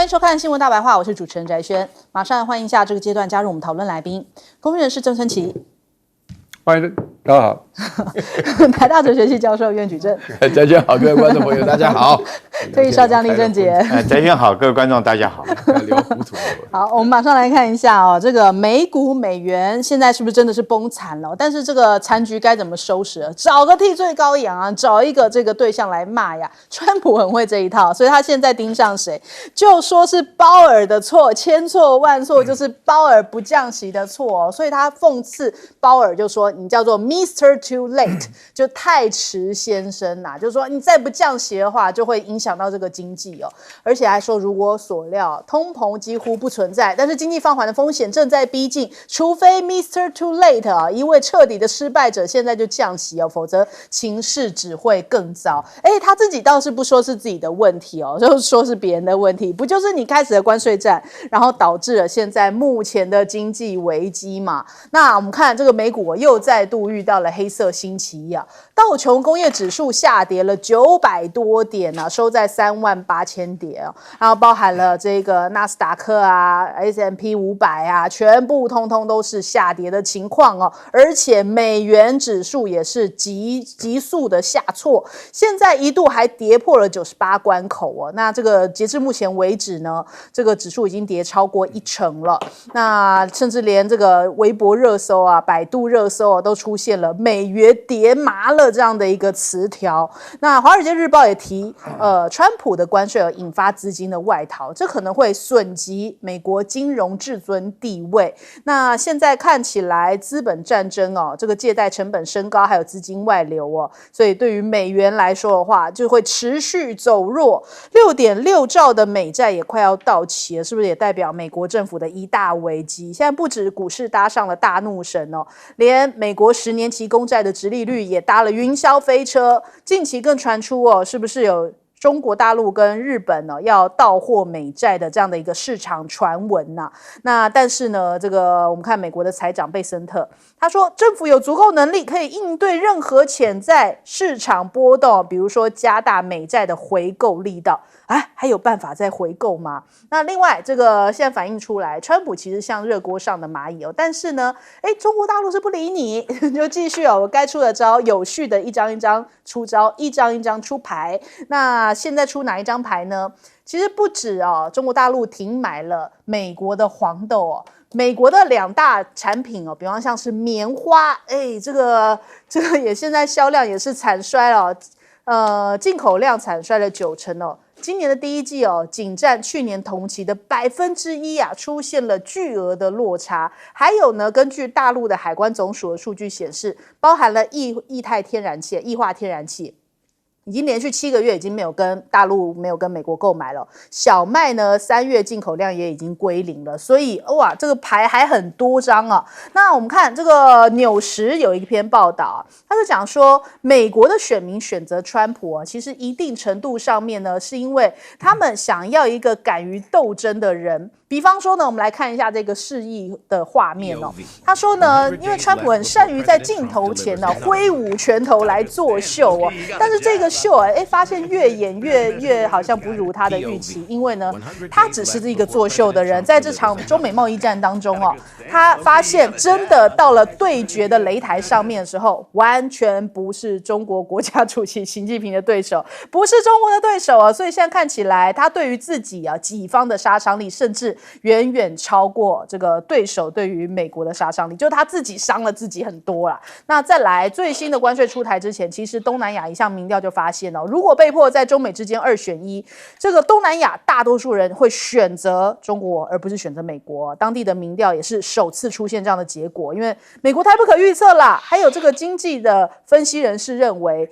欢迎收看《新闻大白话》，我是主持人翟轩。马上欢迎一下这个阶段加入我们讨论来宾，公民人士郑春琪。欢迎大家好，台大哲学系教授苑举正。翟轩好，各位观众朋友大家好。退役少将李正杰。翟轩好，各位观众大家好。聊糊涂。好，我们马上来看一下哦，这个美股美元现在是不是真的是崩惨了？但是这个残局该怎么收拾？找个替罪羔羊啊，找一个这个对象来骂呀。川普很会这一套，所以他现在盯上谁，就说是鲍尔的错，千错万错就是鲍尔不降息的错哦。所以他讽刺鲍尔就说你叫做 Mr. Too Late， 就太迟先生呐，就是说你再不降息的话，就会影响到这个经济哦。而且还说如我所料，通膨几乎不存在，但是经济放缓的风险正在逼近，除非 Mr. Too Late 啊，一位彻底的失败者现在就降息哦，否则情势只会更糟。他自己倒是不说是自己的问题哦，就是说是别人的问题，不就是你开始的关税战，然后导致了现在目前的经济危机嘛？那我们看这个美股又再度遇到了黑色星期一啊，道琼工业指数下跌了900多点啊，收在38000点哦，然后包含了这个纳斯达克啊、S&P 500啊，全部通通都是下跌的情况哦，而且美元指数也是急速的下挫，现在一度还跌破了98关口哦。那这个截至目前为止呢，这个指数已经跌超过1%了。那甚至连这个微博热搜啊、百度热搜啊，都出现了美元跌麻了这样的一个词条。那华尔街日报也提，川普的关税引发资金的外逃，这可能会损及美国金融至尊地位。那现在看起来资本战争哦，这个借贷成本升高，还有资金外流哦，所以对于美元来说的话，就会持续走弱。6.6兆的美债也快要到期了，是不是也代表美国政府的一大危机？现在不止股市搭上了大怒神哦，连美国10年期公债的殖利率也搭了云霄飞车。近期更传出哦，是不是有中国大陆跟日本呢要到货美债的这样的一个市场传闻呐？那但是呢，这个我们看美国的财长贝森特，他说政府有足够能力可以应对任何潜在市场波动，比如说加大美债的回购力道。还有办法再回购吗？那另外这个现在反映出来，川普其实像热锅上的蚂蚁哦，但是呢，中国大陆是不理你，就继续我该出的招，有序的一张一张出招，一张一张出牌。那现在出哪一张牌呢？其实不止哦，中国大陆停买了美国的黄豆哦。美国的2大产品哦，比方像是棉花，这个也现在销量也是惨衰了进口量惨衰了90%哦。今年的第一季哦，仅占去年同期的1%啊，出现了巨额的落差。还有呢，根据大陆的海关总署的数据显示，包含了液化天然气。已经连续7个月已经没有跟大陆没有跟美国购买了。小麦呢，3月进口量也已经归零了，所以哇，这个牌还很多张啊。那我们看这个纽时有一篇报道，他就讲说，美国的选民选择川普其实一定程度上面呢，是因为他们想要一个敢于斗争的人。比方说呢，我们来看一下这个示意的画面哦。他说呢，因为川普很善于在镜头前呢挥舞拳头来作秀哦，但是这个秀发现越演越好像不如他的预期，因为呢，他只是一个作秀的人，在这场中美贸易战当中哦，他发现真的到了对决的擂台上面的时候，完全不是中国国家主席习近平的对手，不是中国的对手啊，所以现在看起来，他对于自己己方的杀伤力，甚至远远超过这个对手对于美国的杀伤力，就是他自己伤了自己很多啦。那再来最新的关税出台之前，其实东南亚一项民调就发现如果被迫在中美之间2选1，这个东南亚大多数人会选择中国而不是选择美国。当地的民调也是首次出现这样的结果，因为美国太不可预测啦。还有这个经济的分析人士认为，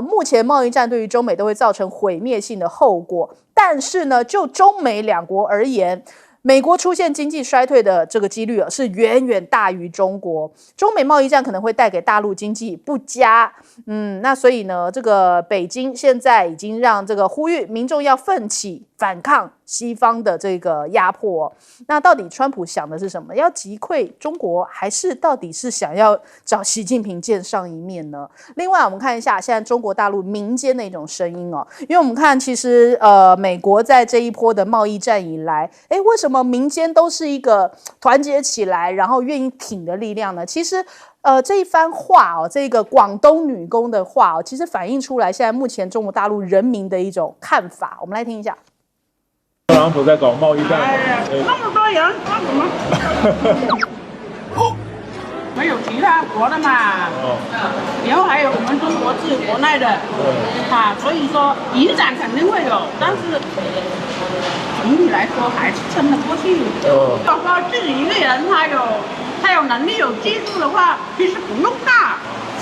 目前贸易战对于中美都会造成毁灭性的后果，但是呢，就中美2国而言，美国出现经济衰退的这个几率是远远大于中国。中美贸易战可能会带给大陆经济不佳，那所以呢，这个北京现在已经让这个呼吁民众要奋起反抗西方的这个压迫哦。那到底川普想的是什么？要击溃中国，还是到底是想要找习近平见上一面呢？另外，我们看一下现在中国大陆民间的一种声音哦，因为我们看其实美国在这一波的贸易战以来，为什么民间都是一个团结起来，然后愿意挺的力量呢？其实这一番话哦，这个广东女工的话哦，其实反映出来现在目前中国大陆人民的一种看法。我们来听一下。特朗普在搞贸易战，那么多人说什么？没有其他国的嘛，然后还有我们中国自己国内的，所以说影响肯定会有，但是总体来说还是撑得过去。要说自己一个人他有能力有技术的话，其实不用怕。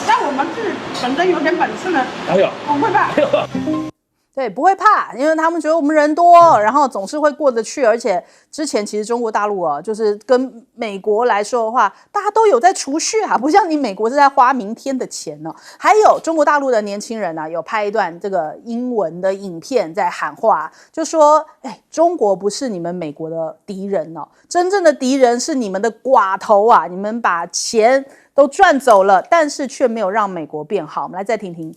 但我们自己本身有点本事呢，不会怕。对，不会怕，因为他们觉得我们人多，然后总是会过得去。而且之前其实中国大陆就是跟美国来说的话，大家都有在储蓄啊，不像你美国是在花明天的钱呢。还有中国大陆的年轻人有拍一段这个英文的影片在喊话，就说：中国不是你们美国的敌人哦，真正的敌人是你们的寡头啊！你们把钱都赚走了，但是却没有让美国变好。我们来再听听。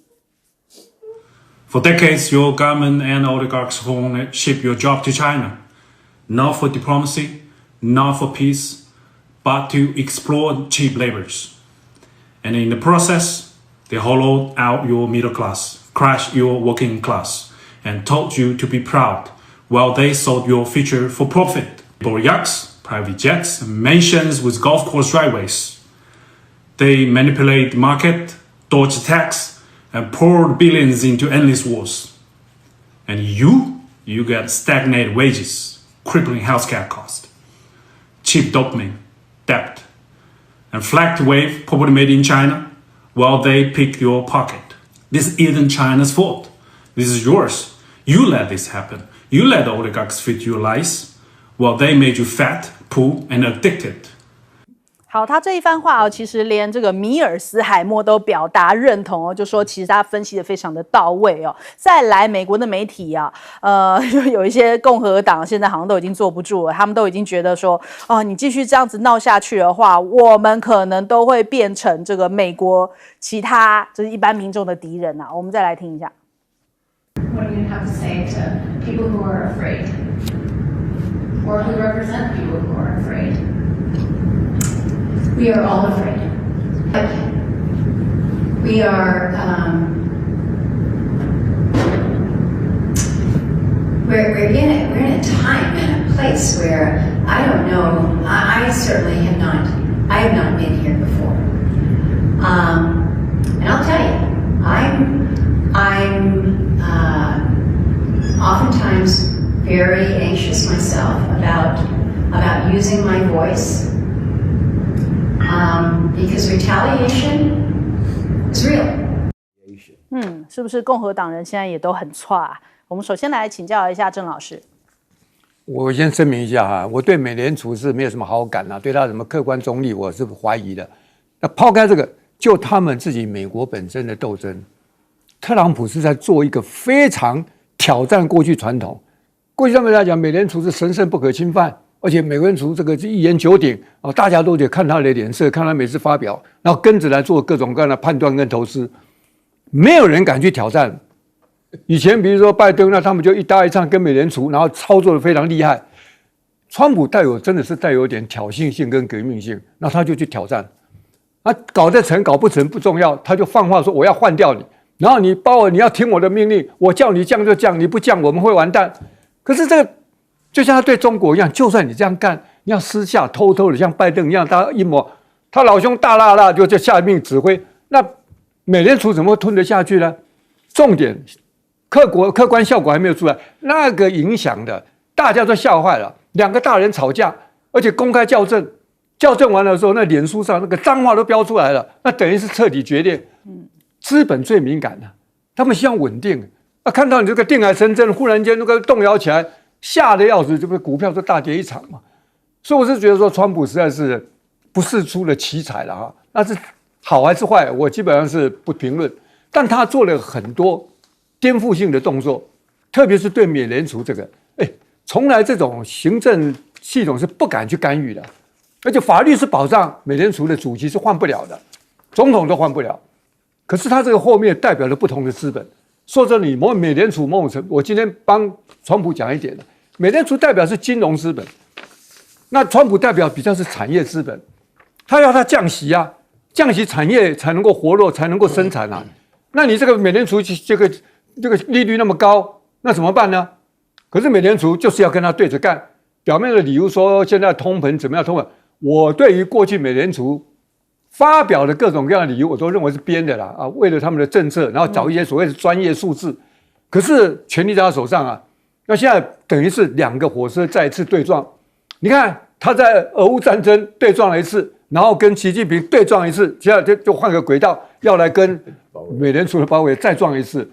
For decades, your government and oligarchs won't ship your job to China, not for diplomacy, not for peace, but to exploit cheap labors. And in the process, they hollowed out your middle class, crushed your working class, and taught you to be proud, while they sold your future for profit. Bought yachts, private jets, mansions with golf course driveways. They manipulate the market, dodge tax, and poured billions into endless wars. And you get stagnated wages, crippling healthcare costs, cheap dopamine, debt, and flagged wave property made in China while they pick your pocket. This isn't China's fault. This is yours. You let this happen. You let the oligarchs fit your lies while they made you fat, poor, and addicted. 好，他这一番话其实连这个米尔斯海默都表达认同就说其实他分析的非常的到位再来，美国的媒体有一些共和党现在好像都已经坐不住了，他们都已经觉得说，你继续这样子闹下去的话，我们可能都会变成这个美国其他就是一般民众的敌人我们再来听一下。What do you have to say to people who are afraid, or who represent people who are afraid? We are all afraid. We are, we're in a time and a place where I don't know. I certainly have not been here before. And I'll tell you, I'm oftentimes very anxious myself about using my voice. Because retaliation is real. 是不是共和党人现在也都很挫啊？我们首先来请教一下郑老师。我先声明一下我对美联储是没有什么好感对他什么客观中立我是怀疑的。那抛开这个，就他们自己美国本身的斗争，特朗普是在做一个非常挑战过去传统。过去他们来讲，美联储是神圣不可侵犯。而且美联储这个一言九鼎大家都得看他的脸色，看他每次发表，然后跟着来做各种各样的判断跟投资，没有人敢去挑战。以前比如说拜登，那他们就一搭一唱跟美联储，然后操作的非常厉害。川普真的是带有点挑衅性跟革命性，那他就去挑战，搞得成搞不成不重要，他就放话说我要换掉你，然后你鲍尔你要听我的命令，我叫你降就降，你不降我们会完蛋。可是这个。就像他对中国一样，就算你这样干，你要私下偷偷的像拜登一样，他阴谋，他老兄大辣辣就下命指挥，那美联储怎么会吞得下去呢？重点，客观效果还没有出来，那个影响的大家都吓坏了。两个大人吵架，而且公开校正，校正完了之后，那脸书上那个脏话都飙出来了，那等于是彻底决裂。资本最敏感的，他们希望稳定，看到你这个定海神针，忽然间那个动摇起来。吓得要死，这不股票就大跌一场嘛？所以我是觉得说，川普实在是不是出了奇才了那是好还是坏，我基本上是不评论。但他做了很多颠覆性的动作，特别是对美联储这个，从来这种行政系统是不敢去干预的，而且法律是保障美联储的主席是换不了的，总统都换不了。可是他这个后面代表了不同的资本。说真的，美联储某种程度，我今天帮川普讲一点的，美联储代表是金融资本，那川普代表比较是产业资本，他要他降息啊，降息产业才能够活络，才能够生产啊。那你这个美联储这个利率那么高，那怎么办呢？可是美联储就是要跟他对着干，表面的理由说现在通膨怎么样通膨，我对于过去美联储发表的各种各样的理由，我都认为是编的啦啊，为了他们的政策，然后找一些所谓的专业数字。可是权力在他手上啊，那现在等于是两个火车再一次对撞。你看他在俄乌战争对撞了一次，然后跟习近平对撞一次，现在就换个轨道，要来跟美联储的鲍威尔再撞一次，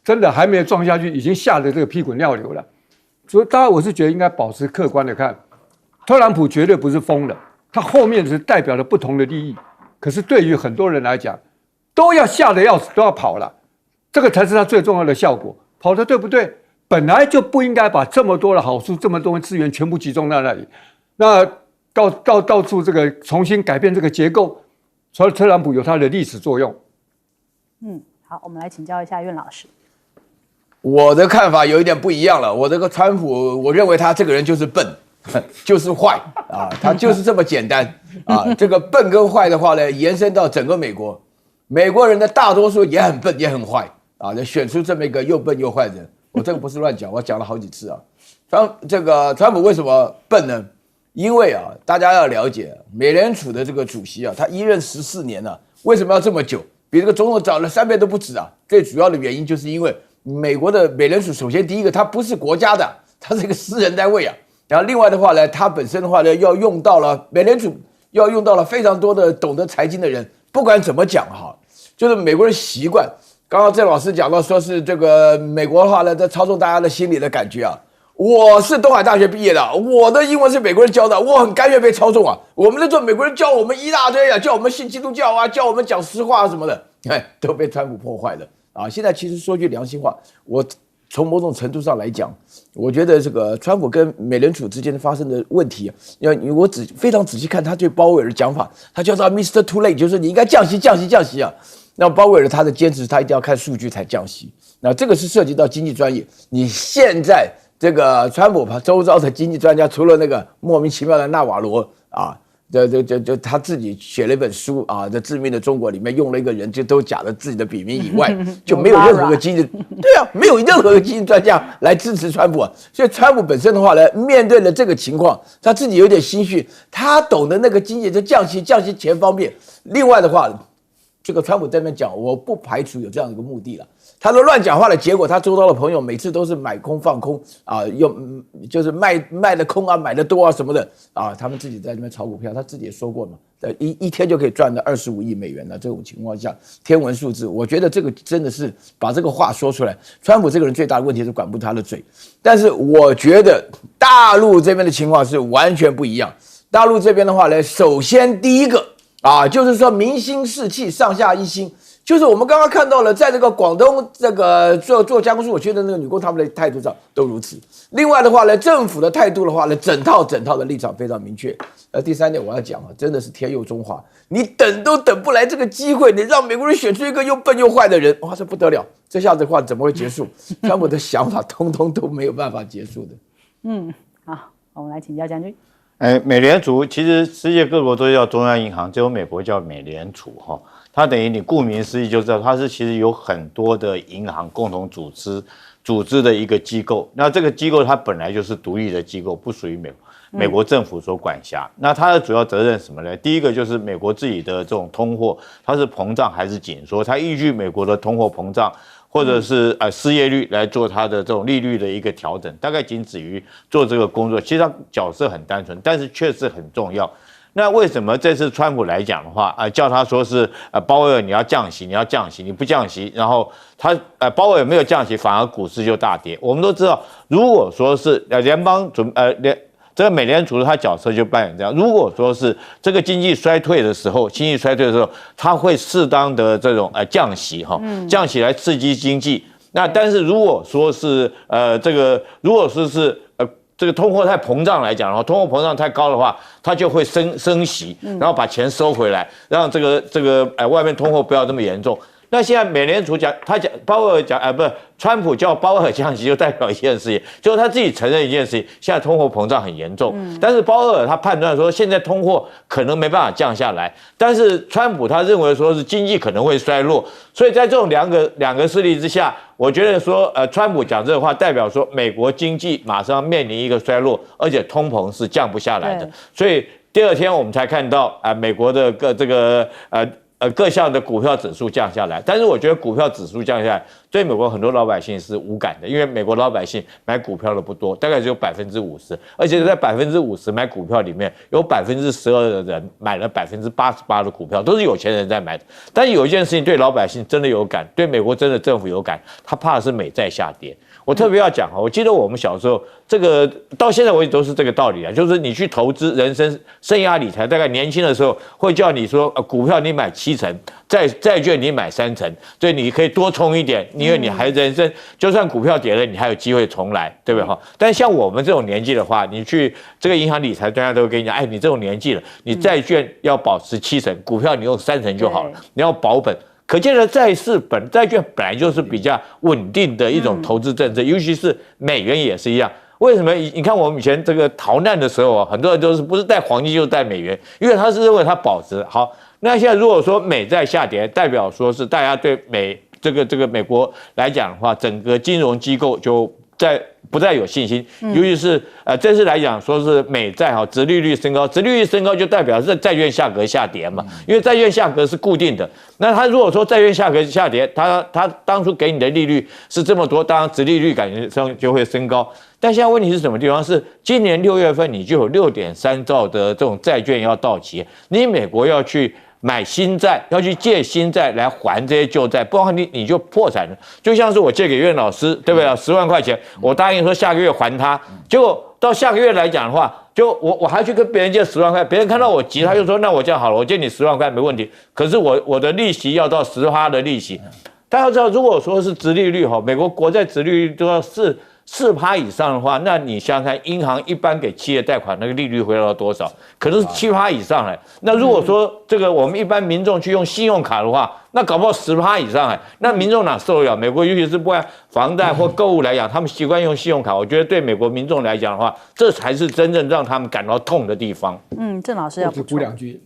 真的还没有撞下去，已经吓得这个屁滚尿流了。所以当然我是觉得应该保持客观的看，特朗普绝对不是疯了。他后面是代表了不同的利益，可是对于很多人来讲，都要吓得要死，都要跑了，这个才是他最重要的效果。跑的对不对？本来就不应该把这么多的好处、这么多的资源全部集中在那里，那到处这个重新改变这个结构，所以特朗普有他的历史作用。好，我们来请教一下苑老师。我的看法有一点不一样了，我这个川普，我认为他这个人就是笨。就是坏啊，他就是这么简单啊。这个笨跟坏的话呢，延伸到整个美国，美国人的大多数也很笨，也很坏啊。选出这么一个又笨又坏的人，我这个不是乱讲，我讲了好几次啊。川普为什么笨呢？因为啊，大家要了解，美联储的这个主席啊，他一任14年了，为什么要这么久？比这个总统早了3倍都不止啊。最主要的原因就是因为美国的美联储，首先第一个，它不是国家的，它是一个私人单位啊。然后另外的话呢，它本身的话呢，要用到了美联储，要用到了非常多的懂得财经的人。不管怎么讲哈，就是美国人习惯。刚刚郑老师讲到说是这个美国的话呢，在操纵大家的心理的感觉啊。我是东海大学毕业的，我的英文是美国人教的，我很甘愿被操纵啊。我们那时候美国人教我们一大堆啊，叫我们信基督教啊，叫我们讲实话什么的，都被川普破坏了啊。现在其实说句良心话，我从某种程度上来讲，我觉得这个川普跟美联储之间发生的问题，我非常仔细看他对鲍威尔的讲法，他叫他 Mr. Too Late， 就是你应该降息啊。那鲍威尔他的坚持，他一定要看数据才降息。那这个是涉及到经济专业。你现在这个川普周遭的经济专家，除了那个莫名其妙的纳瓦罗啊。就他自己写了一本书啊，在《致命的中国》里面用了一个人，就都假的自己的笔名以外，就没有任何个经济，对啊，没有任何个经济专家来支持川普啊。所以川普本身的话呢，面对了这个情况，他自己有点心虚，他懂得那个经济就降息钱方面。另外的话，这个川普在那边讲，我不排除有这样一个目的了。他的乱讲话的结果，他周遭的朋友每次都是买空放空啊，就是卖的空啊，买的多啊什么的啊，他们自己在那边炒股票，他自己也说过嘛，一天就可以赚到25亿美元了。这种情况下，天文数字，我觉得这个真的是把这个话说出来。川普这个人最大的问题是管不住他的嘴，但是我觉得大陆这边的情况是完全不一样。大陆这边的话呢，首先第一个啊，就是说民心士气，上下一心。就是我们刚刚看到了，在这个广东这个做加工书，我觉得那个女工他们的态度上都如此。另外的话呢，政府的态度的话呢，整套的立场非常明确。第三点我要讲啊，真的是天佑中华，你等都等不来这个机会，你让美国人选出一个又笨又坏的人，哇，这不得了！这下子的话怎么会结束？川普的想法通通都没有办法结束的。好，我们来请教将军。美联储其实世界各国都叫中央银行，只有美国叫美联储哈。它等于你顾名思义就知道，它是其实有很多的银行共同组织的一个机构。那这个机构它本来就是独立的机构，不属于美国政府所管辖。那它的主要责任是什么呢？第一个就是美国自己的这种通货，它是膨胀还是紧缩？它依据美国的通货膨胀或者是失业率来做它的这种利率的一个调整，大概仅止于做这个工作。其实它角色很单纯，但是确实很重要。那为什么这次川普来讲的话，叫他说是鲍威尔你要降息，你不降息，然后他鲍威尔没有降息，反而股市就大跌。我们都知道，如果说是这个美联储的他角色就扮演这样。如果说是这个经济衰退的时候，他会适当的这种降息哈，降息来刺激经济。那但是如果说是如果说是这个通货太膨胀来讲的话，通货膨胀太高的话，它就会升息，然后把钱收回来，让这个外面通货不要这么严重。那现在美联储讲，鲍威尔讲，不是川普叫鲍威尔降息，就代表一件事情，就是他自己承认一件事情，现在通货膨胀很严重。但是鲍威尔他判断说，现在通货可能没办法降下来，但是川普他认为说是经济可能会衰落，所以在这种两个势力之下，我觉得说，川普讲这个话，代表说美国经济马上面临一个衰落，而且通膨是降不下来的，所以第二天我们才看到美国的各项的股票指数降下来，但是我觉得股票指数降下来对美国很多老百姓是无感的，因为美国老百姓买股票的不多，大概只有50%，而且在50%买股票里面，有12%的人买了88%的股票，都是有钱人在买的。但是有一件事情对老百姓真的有感，对美国真的政府有感，他怕的是美债下跌。我特别要讲我记得我们小时候，这个到现在为止都是这个道理啊，就是你去投资人生涯理财，大概年轻的时候会叫你说，股票你买70%，债券你买30%，所以你可以多冲一点，因为你还人生就算股票跌了，你还有机会重来，对不对哈？但像我们这种年纪的话，你去这个银行理财专家都会跟你讲，你这种年纪了，你债券要保持70%，股票你用30%就好了，你要保本。可见的债券本来就是比较稳定的一种投资政策，尤其是美元也是一样。为什么？你看我们以前这个逃难的时候很多人都是不是带黄金就是带美元，因为他是认为它保值好。那现在如果说美债下跌，代表说是大家对这个美国来讲的话，整个金融机构就不再有信心，尤其是这次来讲，说是美债殖利率升高，殖利率升高就代表是债券价格下跌嘛，因为债券价格是固定的。那他如果说债券价格下跌，他当初给你的利率是这么多，当然殖利率感觉上就会升高。但现在问题是什么地方？是今年6月份你就有6.3兆的这种债券要到期，你美国要去买新债，要去借新债来还这些旧债，不然你就破产了。就像是我借给苑老师，对不对？10万块钱，我答应说下个月还他，结果到下个月来讲的话，就我还去跟别人借10万块，别人看到我急，他就说那我这样好了，我借你10万块没问题，可是我的利息要到10%的利息。大家要知道，如果说是殖利率美国国债殖利率都要4%以上的话，那你想想看，银行一般给企业贷款那个利率会到多少？可能是7%以上嘞。那如果说这个我们一般民众去用信用卡的话，那搞不好10%以上那民众哪受得了？美国尤其是不管房贷或购物来讲，他们习惯用信用卡，我觉得对美国民众来讲的话，这才是真正让他们感到痛的地方。郑老师要补2句。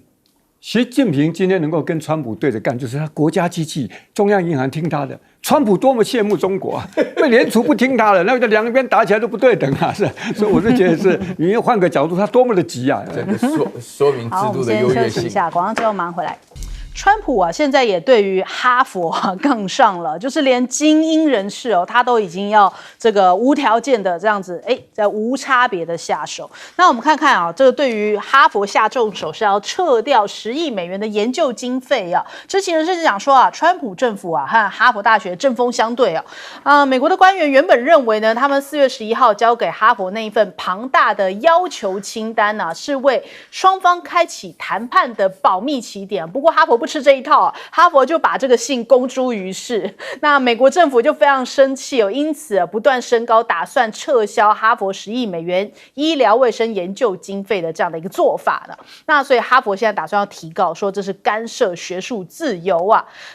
习近平今天能够跟川普对着干，就是他国家机器，中央银行听他的。川普多么羡慕中国啊！美联储不听他的，那个两边打起来都不对等啊！所以我是觉得是，你要换个角度，他多么的急啊！这个说明制度的优越性。好，我们先休息一下，广告之后马上回来。川普现在也对于哈佛杠上了，就是连精英人士他都已经要这个无条件的这样子，在无差别的下手。那我们看看这个对于哈佛下重手是要撤掉10亿美元的研究经费知情人士讲说川普政府和哈佛大学针锋相对美国的官员原本认为呢，他们4月11号交给哈佛那一份庞大的要求清单是为双方开启谈判的保密起点。不过哈佛不吃这一套哈佛就把这个信公诸于世。那美国政府就非常生气因此不断升高打算撤销哈佛10亿美元医疗卫生研究经费的这样的一个做法的。那所以哈佛现在打算要提告，说这是干涉学术自由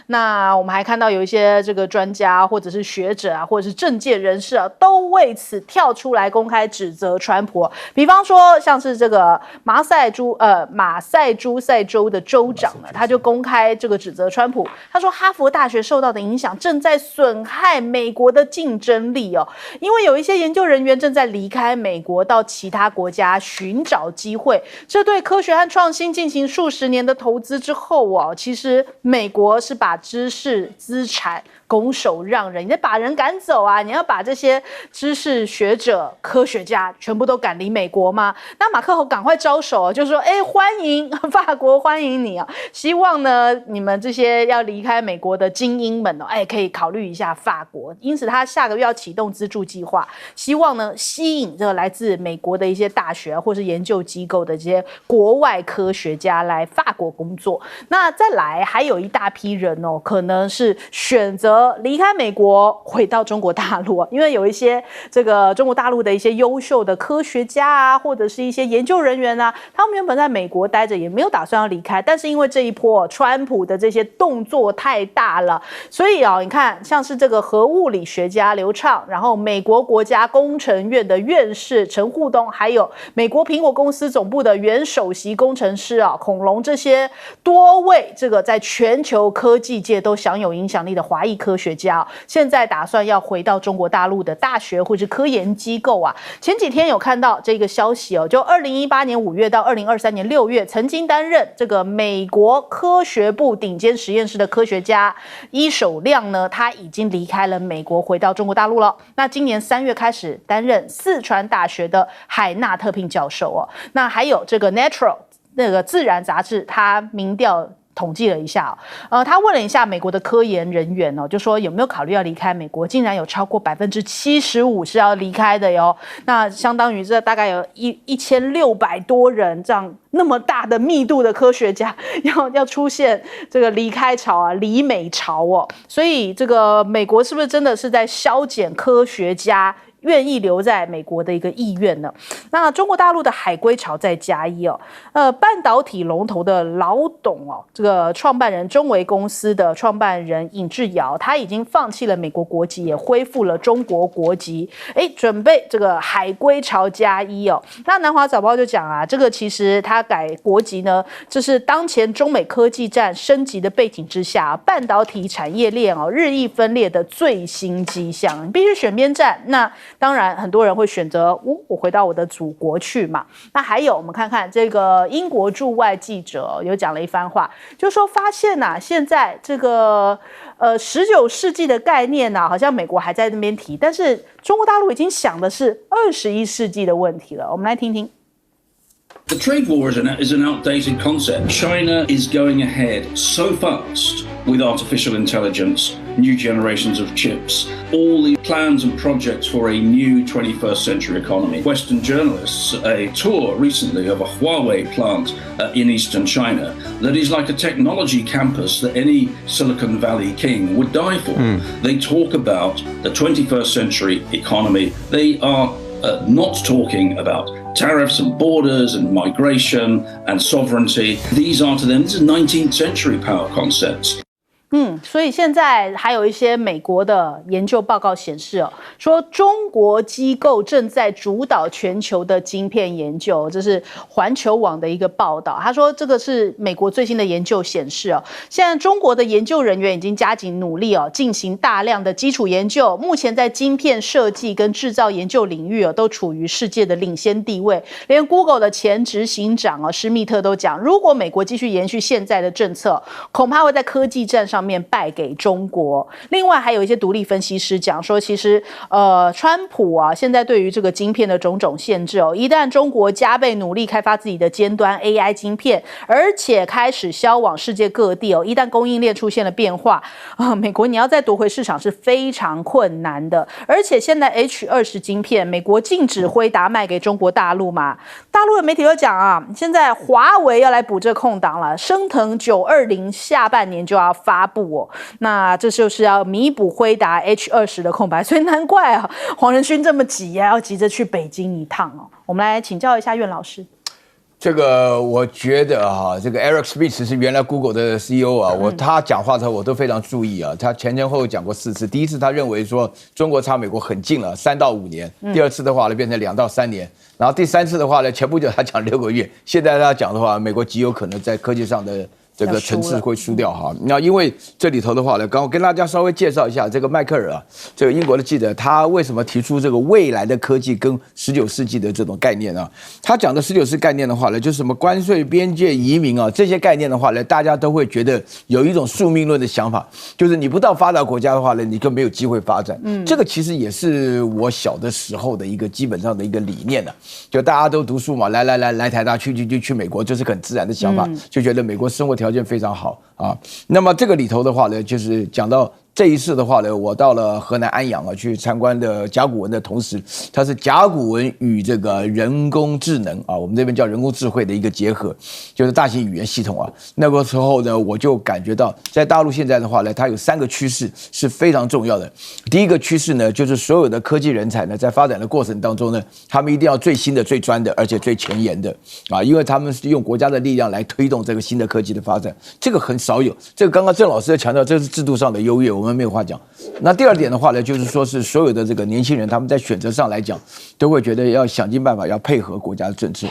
那我们还看到有一些这个专家或者是学者或者是政界人士都为此跳出来公开指责川普。比方说像是这个马赛诸塞州的州长呢，他就公开这个指责川普，他说哈佛大学受到的影响正在损害美国的竞争力因为有一些研究人员正在离开美国到其他国家寻找机会，这对科学和创新进行数十年的投资之后其实美国是把知识资产拱手让人，你在把人赶走你要把这些知识学者科学家全部都赶离美国吗？那马克宏赶快招手就说欢迎法国欢迎你希望呢呢，你们这些要离开美国的精英们哦，可以考虑一下法国。因此，他下个月要启动资助计划，希望呢吸引这个来自美国的一些大学或是研究机构的这些国外科学家来法国工作。那再来还有一大批人哦，可能是选择离开美国回到中国大陆啊，因为有一些这个中国大陆的一些优秀的科学家啊，或者是一些研究人员啊，他们原本在美国待着，也没有打算要离开，但是因为这一波川普的这些动作太大了，所以你看，像是这个核物理学家刘畅，然后美国国家工程院的院士陈护东，还有美国苹果公司总部的原首席工程师孔龙，这些多位这个在全球科技界都享有影响力的华裔科学家，现在打算要回到中国大陆的大学或是科研机构啊。前几天有看到这个消息就2018年5月到2023年6月，曾经担任这个美国科学部顶尖实验室的科学家伊守亮呢，他已经离开了美国，回到中国大陆了。那今年3月开始担任四川大学的海纳特聘教授那还有这个 Nature 那个自然杂志，他民调统计了一下他问了一下美国的科研人员就说有没有考虑要离开美国，竟然有超过75%是要离开的哟。那相当于这大概有1600多人，这样那么大的密度的科学家要出现这个离开潮离美潮所以这个美国是不是真的是在削减科学家愿意留在美国的一个意愿呢？那中国大陆的海归潮在嘉义半导体龙头的老董这个创办人中微公司的创办人尹志尧，他已经放弃了美国国籍，也恢复了中国国籍，准备这个海归潮嘉义那南华早报就讲这个其实他改国籍呢，这是当前中美科技战升级的背景之下，半导体产业链日益分裂的最新迹象，必须选边站。那当然很多人会选择我回到我的祖国去嘛。那还有我们看看这个英国驻外记者有讲了一番话，就说发现现在这个19世纪的概念好像美国还在那边提，但是中国大陆已经想的是21世纪的问题了。我们来听听。The trade war is an outdated concept. China is going ahead so fast with artificial intelligence, new generations of chips, all the plans and projects for a new 21st century economy. Western journalists, a tour recently of a Huawei plant in eastern China that is like a technology campus that any Silicon Valley king would die for. They talk about the 21st century economy. They are not talking about tariffs and borders and migration and sovereignty. These are to them, these are 19th century power concepts. 所以现在还有一些美国的研究报告显示说中国机构正在主导全球的晶片研究，这是环球网的一个报道。他说这个是美国最新的研究显示现在中国的研究人员已经加紧努力进行大量的基础研究，目前在晶片设计跟制造研究领域都处于世界的领先地位。连 Google 的前执行长施密特都讲，如果美国继续延续现在的政策，恐怕会在科技战上面败给中国。另外还有一些独立分析师讲说，其实川普现在对于这个晶片的种种限制一旦中国加倍努力开发自己的尖端 AI 晶片，而且开始销往世界各地一旦供应链出现了变化美国你要再夺回市场是非常困难的。而且现在 H20 晶片美国禁止辉达卖给中国大陆嘛，大陆的媒体都讲现在华为要来补这空档了，升腾920下半年就要发布那这就是要弥补辉达 H20 的空白，所以难怪黄仁勋这么急要急着去北京一趟我们来请教一下苑老师。这个我觉得这个 Eric Schmidt 是原来 Google 的 CEO 他讲话的时候我都非常注意他前后讲过4次。第一次他认为说中国差美国很近了，3到5年；第二次的话呢变成2到3年，然后第三次的话呢，前不久他讲6个月，现在他讲的话，美国极有可能在科技上的这个层次会输掉那因为这里头的话呢，刚刚跟大家稍微介绍一下这个迈克尔这个英国的记者，他为什么提出这个未来的科技跟19世纪的这种概念他讲的19世纪概念的话呢，就是什么关税、边界、移民这些概念的话呢，大家都会觉得有一种宿命论的想法，就是你不到发达国家的话呢，你就没有机会发展。这个其实也是我小的时候的一个基本上的一个理念就大家都读书嘛，来台大去美国，就是很自然的想法，就觉得美国生活条条件非常好啊。那么这个里头的话呢，就是讲到这一次的话呢，我到了河南安阳啊，去参观的甲骨文的同时，它是甲骨文与这个人工智能啊，我们这边叫人工智慧的一个结合，就是大型语言系统啊。那个时候呢，我就感觉到在大陆现在的话呢，它有3个趋势是非常重要的。第一个趋势呢，就是所有的科技人才呢，在发展的过程当中呢，他们一定要最新的、最专的，而且最前沿的啊，因为他们是用国家的力量来推动这个新的科技的发展，这个很少有。这个刚刚郑老师在强调，这是制度上的优越，我们没有话讲。那第二点的话呢，就是说是所有的这个年轻人，他们在选择上来讲，都会觉得要想尽办法要配合国家的政策。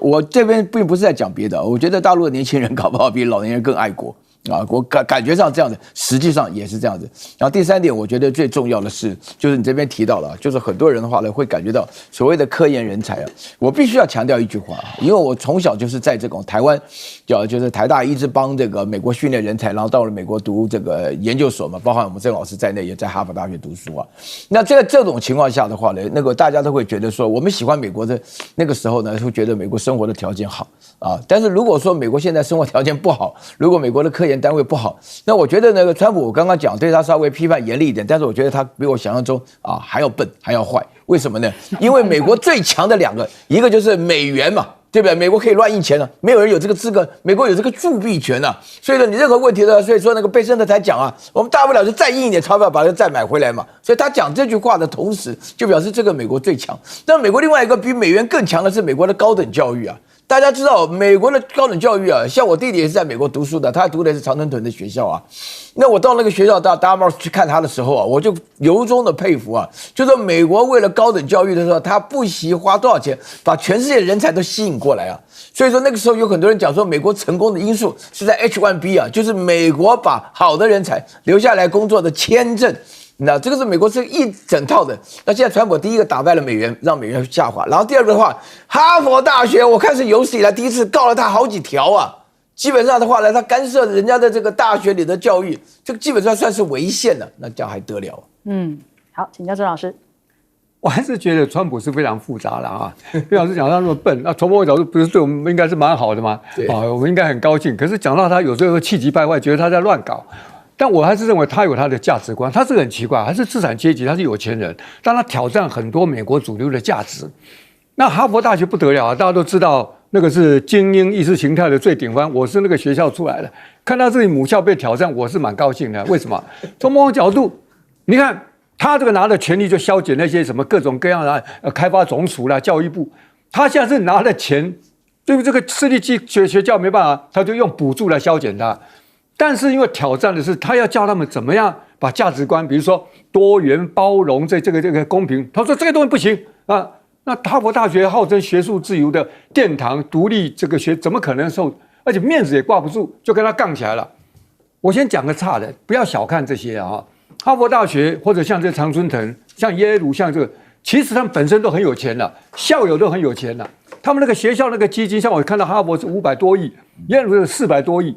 我这边并不是在讲别的，我觉得大陆的年轻人搞不好比老年人更爱国。啊，我感觉上这样的，实际上也是这样子。然后第3点，我觉得最重要的是，就是你这边提到了，就是很多人的话呢，会感觉到所谓的科研人才啊，我必须要强调一句话啊，因为我从小就是在这种台湾，就是台大一直帮这个美国训练人才，然后到了美国读这个研究所嘛，包含我们郑老师在内，也在哈佛大学读书啊。那在这种情况下的话呢，那个大家都会觉得说，我们喜欢美国的那个时候呢，会觉得美国生活的条件好啊。但是如果说美国现在生活条件不好，如果美国的科研单位不好，那我觉得那个川普，我刚刚讲对他稍微批判严厉一点，但是我觉得他比我想象中啊还要笨，还要坏。为什么呢？因为美国最强的2个，一个就是美元嘛，对不对？美国可以乱印钱了，没有人有这个资格，美国有这个铸币权啊。所以呢，你任何问题呢，所以说那个贝森特才讲啊，我们大不了就再印一点钞票，把这个债买回来嘛。所以他讲这句话的同时，就表示这个美国最强。但美国另外一个比美元更强的是美国的高等教育啊。大家知道美国的高等教育啊，像我弟弟也是在美国读书的，他读的是常春藤的学校啊。那我到那个学校到 Dartmouth 去看他的时候啊，我就由衷的佩服啊，就说美国为了高等教育的时候，他不惜花多少钱，把全世界的人才都吸引过来啊。所以说那个时候有很多人讲说，美国成功的因素是在 H1B 啊，就是美国把好的人才留下来工作的签证。那这个是美国是一整套的。那现在川普第一个打败了美元，让美元下滑。然后第二个的话，哈佛大学我看是有史以来第一次告了他好几条啊。基本上的话呢，他干涉人家的这个大学里的教育，这个基本上算是违宪了。那这样还得了？好，请教郑老师。我还是觉得川普是非常复杂的啊。魏老师讲他那么笨，那从某个角度不是对我们应该是蛮好的吗？我们应该很高兴。可是讲到他有时候气急败坏，觉得他在乱搞。但我还是认为他有他的价值观，他是很奇怪，他是资产阶级，他是有钱人，但他挑战很多美国主流的价值。那哈佛大学不得了啊，大家都知道那个是精英意识形态的最顶端，我是那个学校出来的，看到自己母校被挑战，我是蛮高兴的。为什么？从某种角度，你看他这个拿的权力就削减那些什么各种各样的开发总署啦、教育部，他现在是拿了钱，对于这个私立学校没办法，他就用补助来削减它。但是因为挑战的是，他要教他们怎么样把价值观，比如说多元包容，这个公平，他说这个东西不行啊。那哈佛大学号称学术自由的殿堂，独立这个怎么可能受？而且面子也挂不住，就跟他杠起来了。我先讲个差的，不要小看这些啊。哈佛大学或者像这常春藤、像耶鲁、像这个，其实他们本身都很有钱了，校友都很有钱了。他们那个学校那个基金，像我看到哈佛是500多亿，耶鲁是400多亿。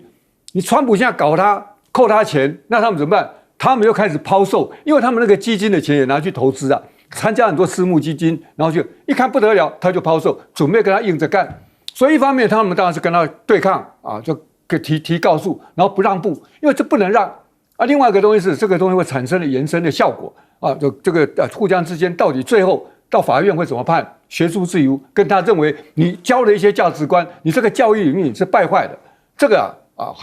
你川普现在搞他扣他钱，那他们怎么办？他们又开始抛售，因为他们那个基金的钱也拿去投资啊，参加很多私募基金，然后就一看不得了，他就抛售，准备跟他硬着干。所以一方面他们当然是跟他对抗啊，就提告诉，然后不让步，因为这不能让啊。另外一个东西是这个东西会产生的延伸的效果啊，就这个互相之间到底最后到法院会怎么判？学术自由跟他认为你教的一些价值观，你这个教育领域是败坏的，这个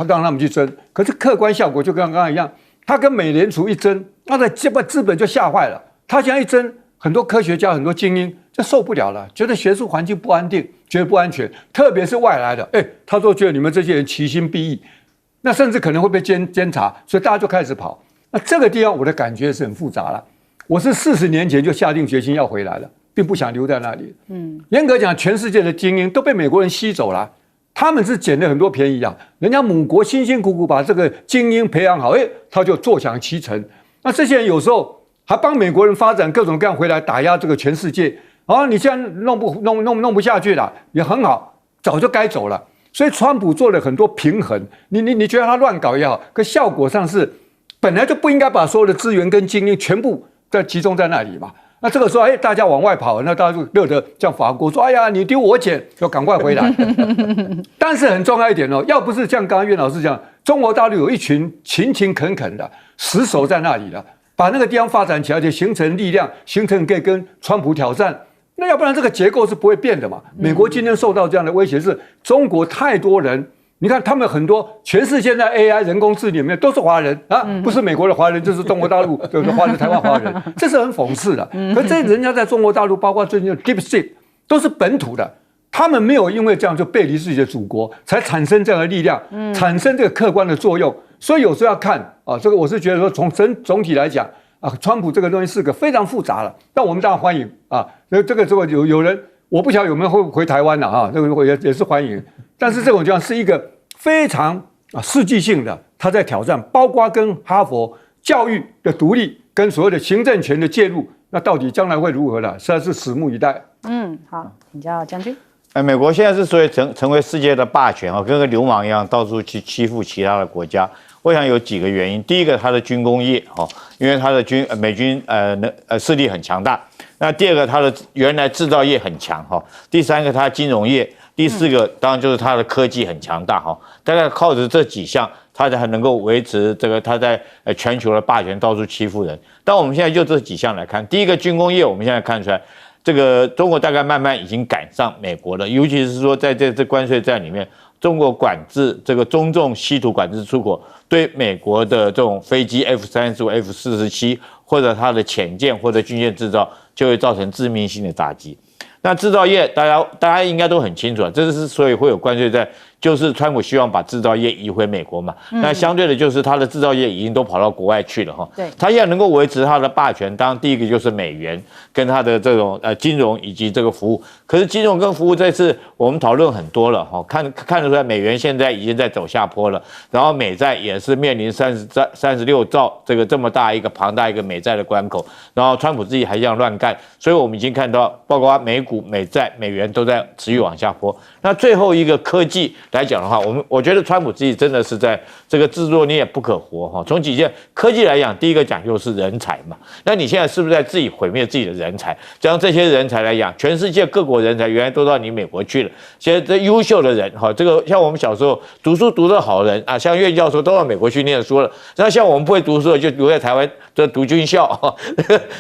让他们去争，可是客观效果就跟刚刚一样，他跟美联储一争，他的资本就吓坏了。他现在一争，很多科学家、很多精英就受不了了，觉得学术环境不安定，觉得不安全，特别是外来的，他说觉得你们这些人其心必异，那甚至可能会被监察，所以大家就开始跑。那这个地方我的感觉是很复杂了。我是40年前就下定决心要回来了，并不想留在那里。严格讲，全世界的精英都被美国人吸走了。他们是捡了很多便宜啊，人家母国辛辛苦苦把这个精英培养好，他就坐享其成。那这些人有时候还帮美国人发展各种各样回来打压这个全世界。你现在弄不下去了，也很好，早就该走了。所以川普做了很多平衡，你觉得他乱搞也好，可效果上是本来就不应该把所有的资源跟精英全部集中在那里嘛。那这个时候，哎，大家往外跑，那大家就热得像法国说，哎呀，你丢我捡，要赶快回来。但是很重要一点哦，要不是像刚刚岳老师讲，中国大陆有一群勤勤恳恳的死守在那里的，把那个地方发展起来，而且形成力量，形成可以跟川普挑战。那要不然这个结构是不会变的嘛。美国今天受到这样的威胁是，中国太多人。你看，他们很多，全世界在 AI 人工智能里面都是华人啊，不是美国的华人，就是中国大陆对不对？华人、台湾华人，这是很讽刺的。可这人家在中国大陆，包括最近的 DeepSeek， 都是本土的，他们没有因为这样就背离自己的祖国，才产生这样的力量，产生这个客观的作用。所以有时候要看啊，这个我是觉得说，从总体来讲啊，川普这个东西是个非常复杂的，但我们当然欢迎啊。这个有人。我不晓得有没有会回台湾了啊，这个也是欢迎，但是这种地方是一个非常世纪性的，他在挑战，包括跟哈佛教育的独立跟所谓的行政权的介入，那到底将来会如何呢？实在是拭目以待。好，请教将军。美国现在之所以成为世界的霸权跟个流氓一样，到处去欺负其他的国家，我想有几个原因。第一个，它的军工业因为它的美军势力很强大。那第二个，它的原来制造业很强第三个，它的金融业，第四个当然就是它的科技很强大大概靠着这几项，它才能够维持这个它在全球的霸权，到处欺负人。但我们现在就这几项来看，第一个军工业，我们现在看出来，这个中国大概慢慢已经赶上美国了，尤其是说在这关税战里面，中国管制这个中重稀土管制出口，对美国的这种飞机 F-35、F-47或者它的潜舰或者军舰制造，就会造成致命性的打击。那制造业，大家应该都很清楚这是所以会有关税战，就是川普希望把制造业移回美国嘛。那相对的，就是他的制造业已经都跑到国外去了对，他现在能够维持他的霸权，当然第一个就是美元跟他的这种金融以及这个服务。可是金融跟服务这次我们讨论很多了看得出来，美元现在已经在走下坡了，然后美债也是面临36兆这么大一个庞大一个美债的关口，然后川普自己还这样乱干，所以我们已经看到，包括美股、美债、美元都在持续往下坡。那最后一个科技来讲的话，我觉得川普自己真的是在这个自作孽不可活从几件科技来讲，第一个讲究是人才嘛。那你现在是不是在自己毁灭自己的人才？将这些人才来讲，全世界各国人才原来都到你美国去了，现在这优秀的人这个像我们小时候读书读得好的人啊，像岳教授都到美国去念书了。那像我们不会读书的就留在台湾读军校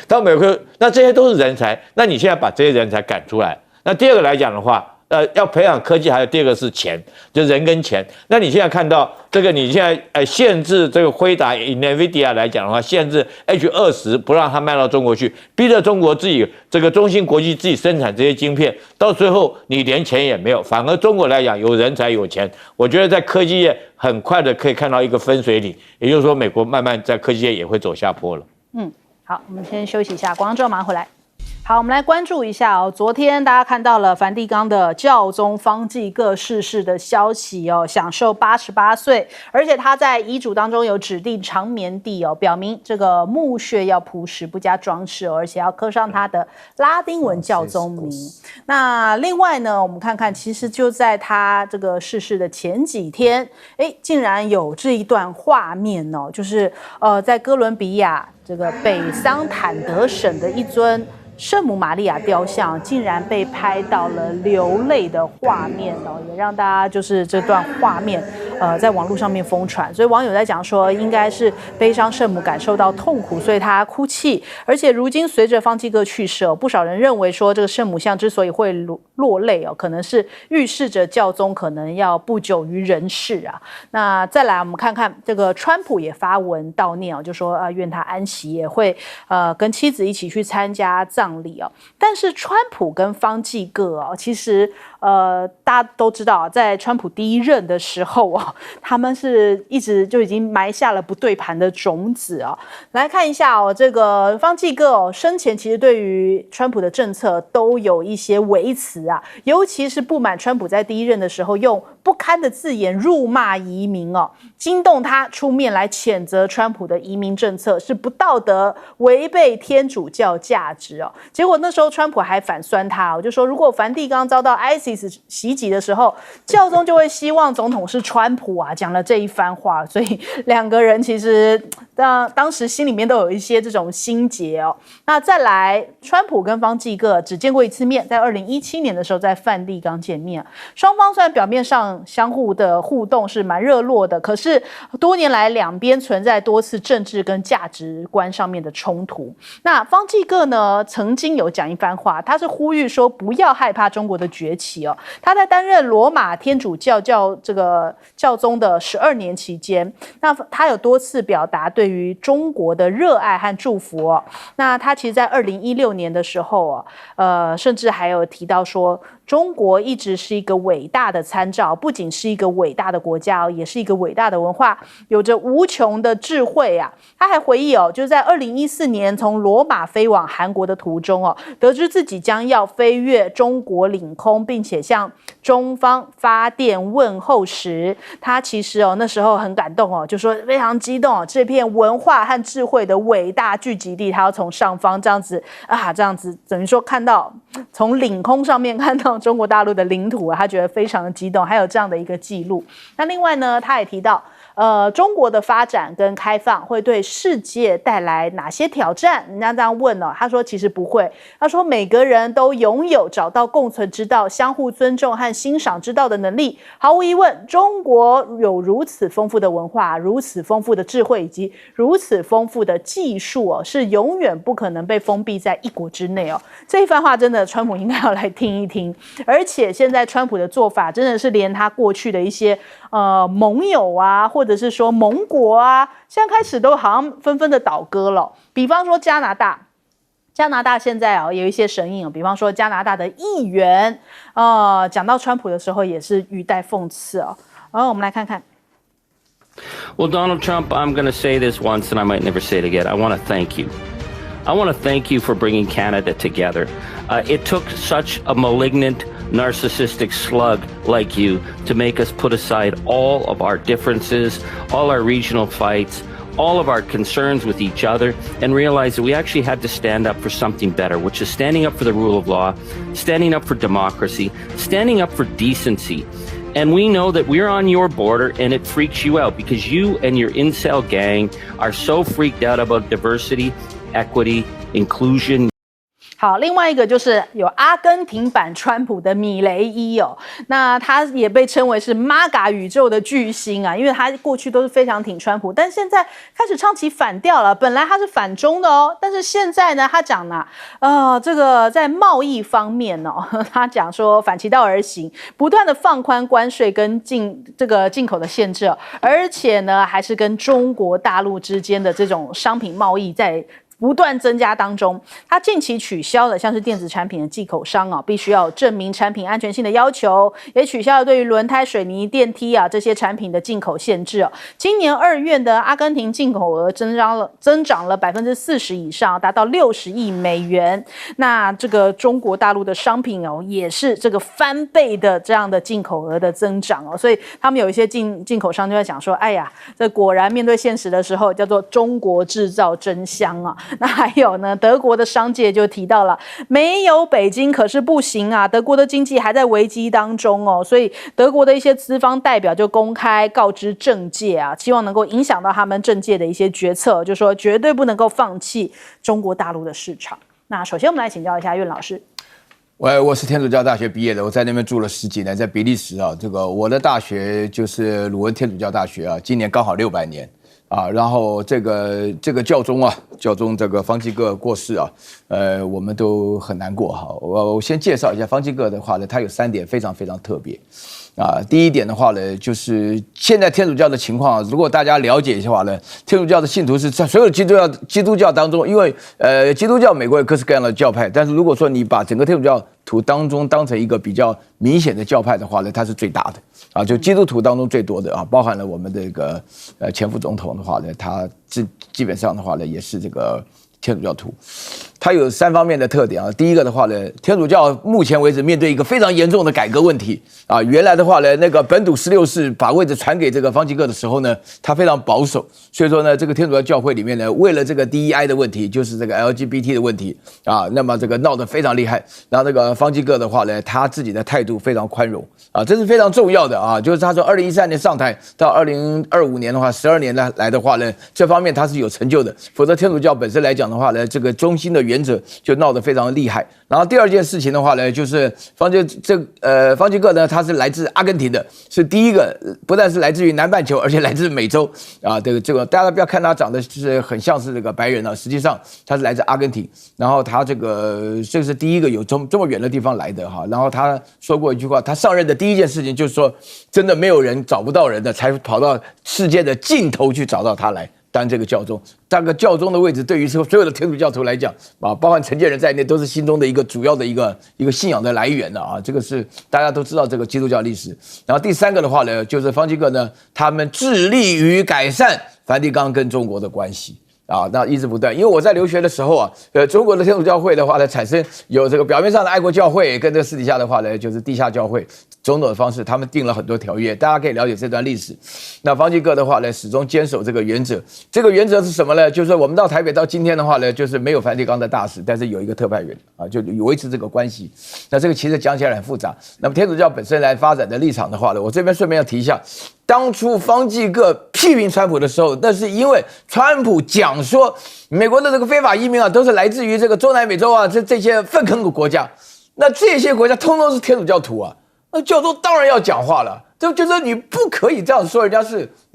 到美国，那这些都是人才。那你现在把这些人才赶出来，那第二个来讲的话，要培养科技，还有第二个是钱，就人跟钱。那你现在看到这个，你现在限制这个辉达 NVIDIA 来讲的话，限制 H20不让它卖到中国去，逼着中国自己这个中芯国际自己生产这些晶片，到最后你连钱也没有，反而中国来讲有人才有钱。我觉得在科技业很快的可以看到一个分水岭，也就是说美国慢慢在科技业也会走下坡了。好，我们先休息一下，广告之后马上回来。好，我们来关注一下昨天大家看到了梵蒂冈的教宗方济各逝世的消息享寿88岁，而且他在遗嘱当中有指定长眠地表明这个墓穴要朴实不加装饰而且要刻上他的拉丁文教宗名。那另外呢，我们看看，其实就在他这个逝世的前几天，竟然有这一段画面就是在哥伦比亚这个北桑坦德省的一尊圣母玛利亚雕像竟然被拍到了流泪的画面也让大家就是这段画面在网络上面疯传，所以网友在讲说应该是悲伤圣母感受到痛苦，所以她哭泣。而且如今随着方济各去世不少人认为说这个圣母像之所以会落泪可能是预示着教宗可能要不久于人世啊。那再来我们看看这个川普也发文悼念就说愿他安息，也会跟妻子一起去参加葬礼但是川普跟方济各其实大家都知道在川普第一任的时候他们是一直就已经埋下了不对盘的种子来看一下这个方济各生前其实对于川普的政策都有一些维持尤其是不满川普在第一任的时候用不堪的字眼辱骂移民哦，惊动他出面来谴责川普的移民政策是不道德、违背天主教价值哦。结果那时候川普还反酸他，我就说如果梵蒂冈遭到 ISIS 袭击的时候，教宗就会希望总统是川普啊，讲了这一番话，所以两个人其实当时心里面都有一些这种心结哦。那再来，川普跟方济各只见过一次面，在2017年的时候在梵蒂冈见面，双方虽然表面上相互的互动是蛮热络的，可是多年来两边存在多次政治跟价值观上面的冲突。那方济各呢，曾经有讲一番话，他是呼吁说不要害怕中国的崛起哦。他在担任罗马天主教这个教宗的12年期间，那他有多次表达对于中国的热爱和祝福哦。那他其实在2016年的时候甚至还有提到说，中国一直是一个伟大的参照，不仅是一个伟大的国家也是一个伟大的文化，有着无穷的智慧啊。他还回忆就是在2014年从罗马飞往韩国的途中得知自己将要飞越中国领空，并且向中方发电问候时，他其实那时候很感动就说非常激动这片文化和智慧的伟大聚集地，他要从上方这样子等于说看到从领空上面看到中国大陆的领土他觉得非常的激动，还有这样的一个记录。那另外呢，他也提到中国的发展跟开放会对世界带来哪些挑战？人家这样问他说其实不会，他说每个人都拥有找到共存之道、相互尊重和欣赏之道的能力。毫无疑问，中国有如此丰富的文化、如此丰富的智慧以及如此丰富的技术是永远不可能被封闭在一国之内这一番话真的川普应该要来听一听。而且现在川普的做法真的是连他过去的一些盟友啊，或者是说盟国啊，现在开始都好像纷纷的倒戈了。比方说加拿大现在有一些声音比方说加拿大的议员讲到川普的时候也是语带讽刺我们来看看。Well, Donald Trump, I'm going to say this once and I might never say it again. I want to thank you. I want to thank you for bringing Canada together. It took such a malignant, narcissistic slug like you to make us put aside all of our differences, all our regional fights, all of our concerns with each other, and realize that we actually had to stand up for something better, which is standing up for the rule of law, standing up for democracy, standing up for decency. And we know that we're on your border and it freaks you out because you and your incel gang are so freaked out about diversity, equity, inclusion. 好，另外一个就是有阿根廷版川普的米雷伊那他也被称为是 MAGA 宇宙的巨星因为他过去都是非常挺川普，但现在开始唱起反调了。本来他是反中的但是现在呢，他讲这个在贸易方面他讲说反其道而行，不断的放宽关税跟进口的限制而且呢，还是跟中国大陆之间的这种商品贸易在不断增加当中。他近期取消了像是电子产品的进口商必须要证明产品安全性的要求，也取消了对于轮胎、水泥、电梯这些产品的进口限制今年2月的阿根廷进口额增长了40%以上，达到60亿美元。那这个中国大陆的商品也是这个翻倍的这样的进口额的增长所以他们有一些进口商就在讲说，哎呀，这果然面对现实的时候叫做中国制造真香那还有呢，德国的商界就提到了，没有北京可是不行德国的经济还在危机当中所以德国的一些资方代表就公开告知政界希望能够影响到他们政界的一些决策，就说绝对不能够放弃中国大陆的市场。那首先我们来请教一下苑老师。我是天主教大学毕业的，我在那边住了10几年，在比利时我的大学就是鲁汶天主教大学今年刚好600年。然后这个教宗这个方济各过世我们都很难过我先介绍一下方济各的话呢，他有3点非常非常特别第一点的话呢，就是现在天主教的情况如果大家了解一下的话呢，天主教的信徒是在所有基督教当中，因为基督教美国有各式各样的教派，但是如果说你把整个天主教徒当中当成一个比较明显的教派的话呢，它是最大的就基督徒当中最多的包含了我们这个前副总统的话呢，他基本上的话呢也是这个天主教徒它有3方面的特点啊。第一个的话呢，天主教目前为止面对一个非常严重的改革问题啊。原来的话呢，那个本笃16世把位置传给这个方济各的时候呢，他非常保守，所以说呢，这个天主教教会里面呢，为了这个 DEI 的问题，就是这个 LGBT 的问题啊，那么这个闹得非常厉害。然后这个方济各的话呢，他自己的态度非常宽容啊，这是非常重要的啊。就是他从2013年上台到2025年的话，12年来的话呢，这方面他是有成就的。否则天主教本身来讲的话呢，这个中心的原则就闹得非常厉害。然后第二件事情的话呢，就是方济各呢，他是来自阿根廷的，是第一个不但是来自于南半球，而且来自美洲啊。这个大家不要看他长得就是很像是这个白人啊，实际上他是来自阿根廷。然后他这是第一个有这么远的地方来的哈。然后他说过一句话，他上任的第一件事情就是说，真的没有人找不到人的，才跑到世界的尽头去找到他来当这个教宗。这个教宗的位置对于所有的天主教徒来讲啊，包含承建人在内，都是心中的一个主要的一个信仰的来源啊。这个是大家都知道这个基督教历史。然后第3个的话呢，就是方济各呢，他们致力于改善梵蒂冈跟中国的关系。啊，那一直不断，因为我在留学的时候啊，中国的天主教会的话呢，产生有这个表面上的爱国教会，跟这个私底下的话呢，就是地下教会，种种的方式，他们定了很多条约，大家可以了解这段历史。那方济各的话呢，始终坚守这个原则，这个原则是什么呢？就是说我们到台北到今天的话呢，就是没有梵蒂冈的大使，但是有一个特派员啊，就维持这个关系。那这个其实讲起来很复杂。那么天主教本身来发展的立场的话呢，我这边顺便要提一下。当初方济各批评川普的时候，那是因为川普讲说美国的这个非法移民啊，都是来自于这个中南美洲啊，这些粪坑的国家。那这些国家通通是天主教徒啊，那教宗当然要讲话了。就是你不可以这样说人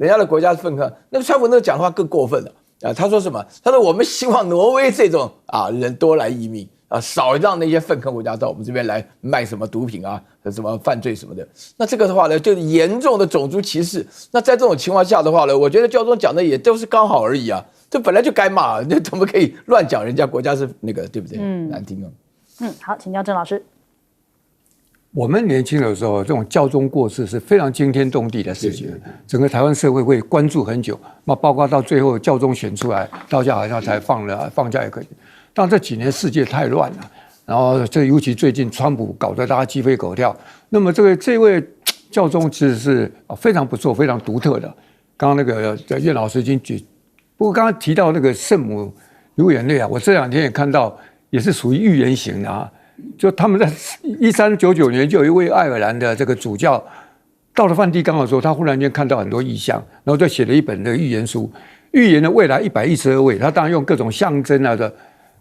家的国家是粪坑。那个川普那个讲话更过分了啊！他说什么？他说我们希望挪威这种人多来移民。少让那些粪坑国家到我们这边来卖什么毒品啊，什么犯罪什么的。那这个的话呢，就是严重的种族歧视。那在这种情况下的话呢，我觉得教宗讲的也都是刚好而已啊，这本来就该骂，你怎么可以乱讲人家国家是那个，对不对？难听啊。好，请教郑老师。我们年轻的时候，这种教宗过世是非常惊天动地的事情，整个台湾社会会关注很久。那包括到最后教宗选出来，到家好像才放假也可以。但这几年世界太乱了，然后尤其最近川普搞得大家鸡飞狗跳。那么这位教宗其实是非常不错、非常独特的。刚刚那个苑老师已经不过刚刚提到那个圣母流眼泪啊，我这2天也看到，也是属于预言型的啊。就他们在1399年就有一位爱尔兰的这个主教到了梵蒂冈的时候，他忽然间看到很多异象，然后就写了一本这个预言书，预言了未来112位。他当然用各种象征啊的。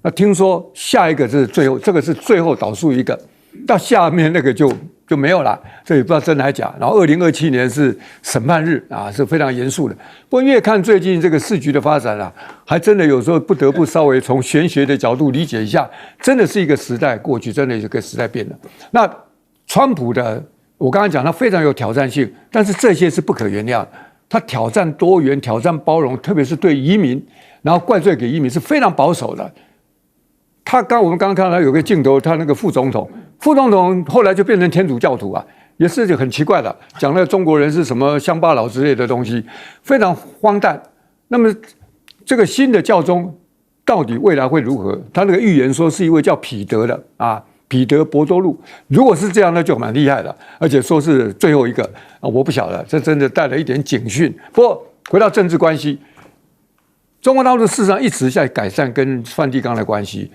那听说下一个是最后，这个是最后倒数一个，到下面那个就没有了，这也不知道真还假。然后2027年是审判日啊，是非常严肃的。不过越看最近这个世局的发展啊，还真的有时候不得不稍微从玄学的角度理解一下，真的是一个时代过去，真的一个时代变了。那川普的，我刚才讲他非常有挑战性，但是这些是不可原谅的。他挑战多元，挑战包容，特别是对移民，然后怪罪给移民是非常保守的。我们刚刚看到有个镜头，他那个副总统后来就变成天主教徒啊，也是很奇怪的，讲那个中国人是什么乡巴佬之类的东西，非常荒诞。那么这个新的教宗到底未来会如何？他那个预言说是一位叫彼得的啊，彼得伯多禄，如果是这样，那就蛮厉害的，而且说是最后一个啊，我不晓得，这真的带了一点警讯。不过回到政治关系，中国大陆事实上一直在改善跟梵蒂冈的关系。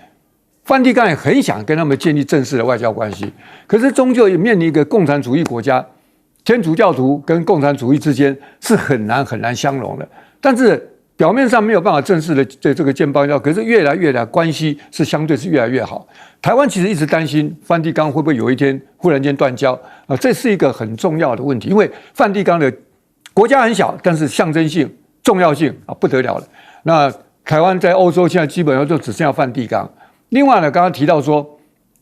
梵蒂冈也很想跟他们建立正式的外交关系，可是终究也面临一个共产主义国家，天主教徒跟共产主义之间是很难相容的。但是表面上没有办法正式的这个建邦交，可是越来关系是相对是越来越好。台湾其实一直担心梵蒂冈会不会有一天忽然间断交啊，这是一个很重要的问题，因为梵蒂冈的国家很小，但是象征性、重要性啊不得了了。那台湾在欧洲现在基本上就只剩下梵蒂冈。另外呢，刚刚提到说，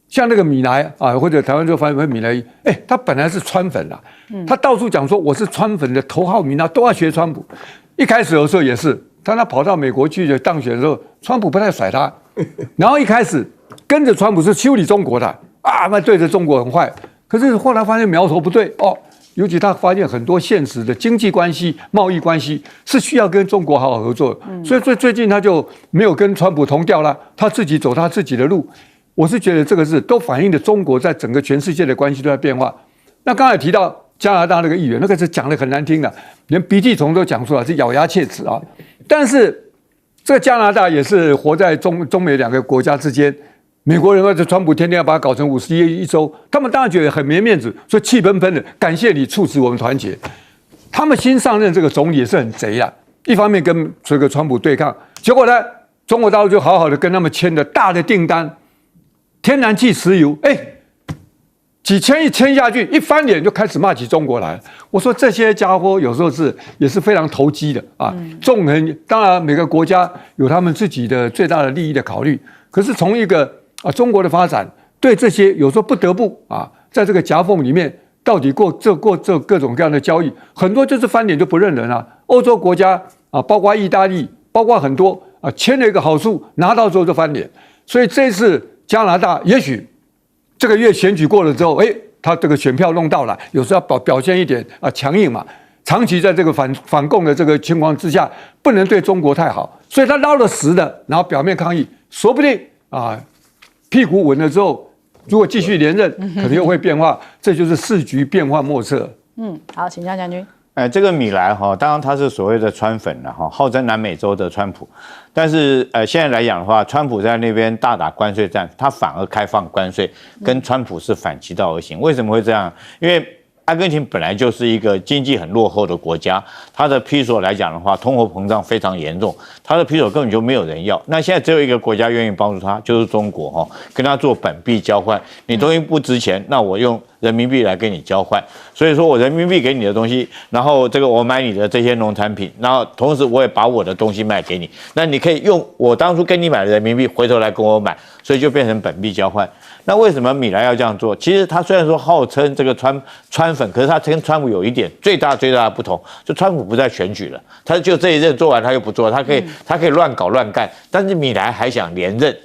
像那个米莱啊，或者台湾就翻译米莱，他本来是川粉啦，他到处讲说我是川粉的头号民啊，都要学川普。一开始的时候也是，他跑到美国去当选的时候，川普不太甩他，然后一开始跟着川普是修理中国的啊，那对着中国很坏。可是后来发现苗头不对哦，尤其他发现很多现实的经济关系、贸易关系是需要跟中国好好合作的，所以最近他就没有跟川普同调了，他自己走他自己的路。我是觉得这个是都反映了中国在整个全世界的关系都在变化。那刚才提到加拿大那个议员，那个是讲的很难听的，连鼻涕虫都讲出来，是咬牙切齿啊。但是这个加拿大也是活在中美两个国家之间。美国人这川普天天要把它搞成51亿州，他们当然觉得很没面子，所以气喷喷的，感谢你促使我们团结。他们新上任这个总理也是很贼啊，一方面跟这个川普对抗，结果呢，中国大陆就好好的跟他们签了大的订单，天然气、石油，几千亿签下去，一翻脸就开始骂起中国来。我说这些家伙有时候也是非常投机的啊，纵横当然每个国家有他们自己的最大的利益的考虑，可是从一个中国的发展，对这些有时候不得不在这个夹缝里面，到底过这各种各样的交易，很多就是翻脸就不认人啊。欧洲国家包括意大利，包括很多签了一个好处，拿到之后就翻脸。所以这次加拿大也许这个月选举过了之后，他这个选票弄到了，有时候要表现一点强硬嘛。长期在这个反共的这个情况之下，不能对中国太好，所以他捞了实的，然后表面抗议，说不定屁股稳了之后，如果继续连任，可能又会变化，这就是世局变幻莫测。好，请教将军。这个米莱当然他是所谓的川粉了号称南美洲的川普，但是现在来讲的话，川普在那边大打关税战，他反而开放关税，跟川普是反其道而行。为什么会这样？因为阿根廷本来就是一个经济很落后的国家，它的披索来讲的话，通货膨胀非常严重，它的披索根本就没有人要。那现在只有一个国家愿意帮助他，就是中国跟他做本币交换。你东西不值钱，那我用人民币来跟你交换。所以说我人民币给你的东西，然后这个我买你的这些农产品，然后同时我也把我的东西卖给你，那你可以用我当初跟你买的人民币回头来跟我买，所以就变成本币交换。那为什么米莱要这样做？其实他虽然说号称这个川粉，可是他跟川普有一点最大的不同，就川普不再选举了，他就这一任做完他又不做，他可以乱搞乱干，但是米莱还想连任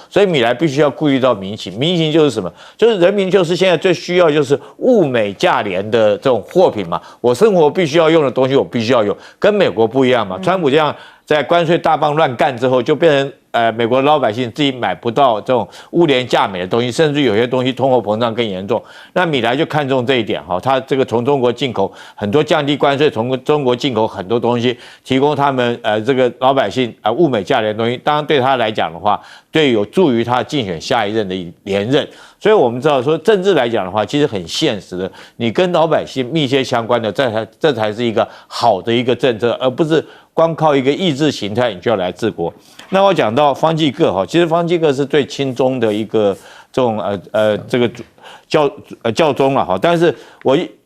所以米莱必须要顾虑到民情。民情就是什么？就是人民就是现在最需要就是物美价廉的这种货品嘛，我生活必须要用的东西我必须要有，跟美国不一样嘛。川普这样在关税大棒乱干之后，就变成美国老百姓自己买不到这种物廉价美的东西，甚至有些东西通货膨胀更严重。那米莱就看中这一点他这个从中国进口很多降低关税，从中国进口很多东西，提供他们这个老百姓物美价廉的东西，当然对他来讲的话，对有助于他竞选下一任的连任。所以我们知道说政治来讲的话，其实很现实的，你跟老百姓密切相关的，这才是一个好的一个政策，而不是光靠一个意识形态你就要来治国。那我讲到方济各其实方济各是最亲中的一个这种这个教宗了但是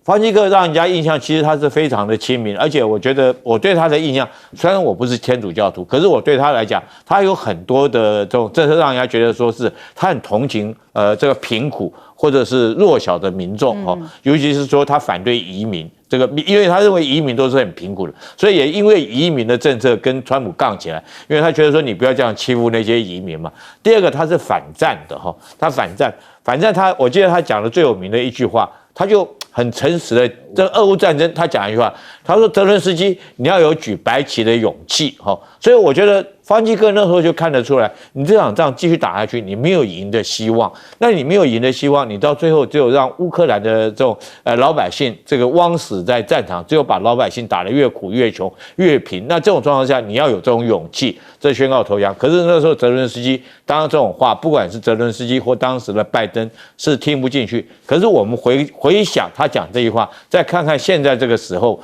方济各让人家印象其实他是非常的亲民，而且我觉得我对他的印象，虽然我不是天主教徒，可是我对他来讲，他有很多的这种政策让人家觉得说是他很同情这个贫苦或者是弱小的民众尤其是说他反对移民。这个，因为他认为移民都是很贫苦的，所以也因为移民的政策跟川普杠起来，因为他觉得说你不要这样欺负那些移民嘛。第二个，他是反战的他反战，我记得他讲的最有名的一句话，他就很诚实的，这俄乌战争他讲一句话，他说泽伦斯基你要有举白旗的勇气所以我觉得方济各那时候就看得出来，你这场仗继续打下去，你没有赢的希望。那你没有赢的希望，你到最后只有让乌克兰的这种老百姓这个枉死在战场，只有把老百姓打得越苦越穷越贫。那这种状况下，你要有这种勇气，这宣告投降。可是那时候泽伦斯基当然这种话，不管是泽伦斯基或当时的拜登是听不进去。可是我们回想他讲这句话，再看看现在这个时候。